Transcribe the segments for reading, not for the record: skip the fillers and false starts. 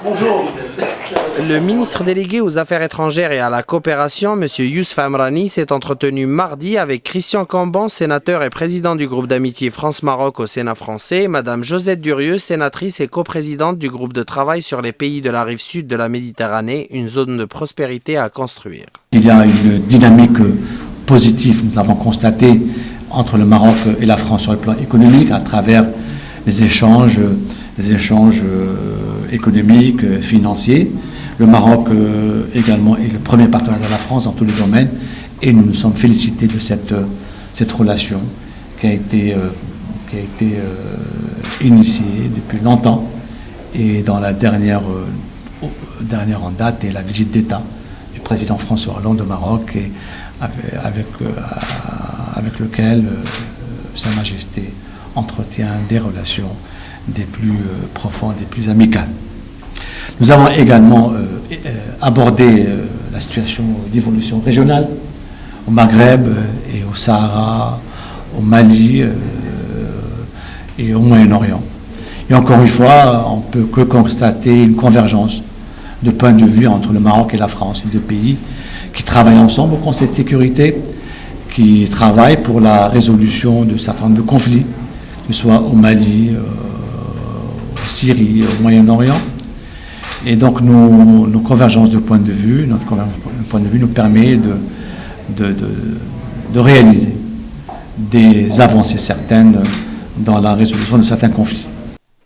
Bonjour. Le ministre délégué aux Affaires étrangères et à la coopération, M. Yousf Amrani, s'est entretenu mardi avec Christian Cambon, sénateur et président du groupe d'amitié France-Maroc au Sénat français, et Mme Josette Durieux, sénatrice et coprésidente du groupe de travail sur les pays de la rive sud de la Méditerranée, une zone de prospérité à construire. Il y a une dynamique positive, nous l'avons constaté, entre le Maroc et la France sur le plan économique à travers les échanges économiques, financiers. Le Maroc également est le premier partenaire de la France dans tous les domaines et nous nous sommes félicités de cette relation qui a été initiée depuis longtemps. Et dans la dernière en date est la visite d'État du président François Hollande au Maroc et avec lequel Sa Majesté entretient des relations des plus profondes, des plus amicales. Nous avons également abordé la situation d'évolution régionale au Maghreb et au Sahara, au Mali et au Moyen-Orient. Et encore une fois, on ne peut que constater une convergence de points de vue entre le Maroc et la France, les deux pays qui travaillent ensemble au Conseil de sécurité, qui travaillent pour la résolution de certains nombre de conflits, que ce soit au Mali, en Syrie, au Moyen-Orient. Et donc nos convergences de points de vue, notre convergence de points de vue nous permet de réaliser des avancées certaines dans la résolution de certains conflits.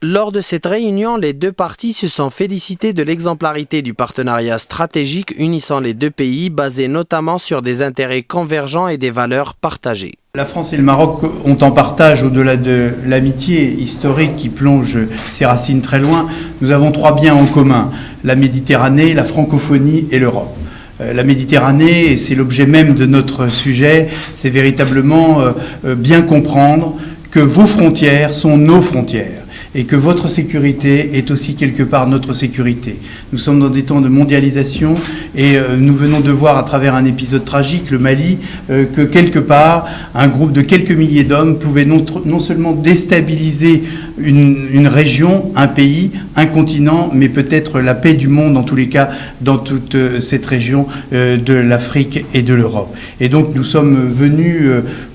Lors de cette réunion, les deux parties se sont félicitées de l'exemplarité du partenariat stratégique unissant les deux pays, basé notamment sur des intérêts convergents et des valeurs partagées. La France et le Maroc ont en partage, au-delà de l'amitié historique qui plonge ses racines très loin, nous avons trois biens en commun: la Méditerranée, la francophonie et l'Europe. La Méditerranée, et c'est l'objet même de notre sujet, c'est véritablement bien comprendre que vos frontières sont nos frontières et que votre sécurité est aussi quelque part notre sécurité. Nous sommes dans des temps de mondialisation et nous venons de voir à travers un épisode tragique, le Mali, que quelque part, un groupe de quelques milliers d'hommes pouvait non seulement déstabiliser une région, un pays, un continent, mais peut-être la paix du monde, en tous les cas, dans toute cette région de l'Afrique et de l'Europe. Et donc nous sommes venus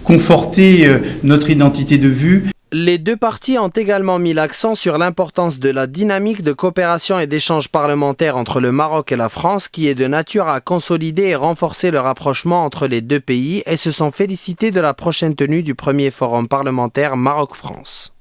conforter notre identité de vue. Les deux parties ont également mis l'accent sur l'importance de la dynamique de coopération et d'échanges parlementaires entre le Maroc et la France qui est de nature à consolider et renforcer le rapprochement entre les deux pays et se sont félicités de la prochaine tenue du premier forum parlementaire Maroc-France.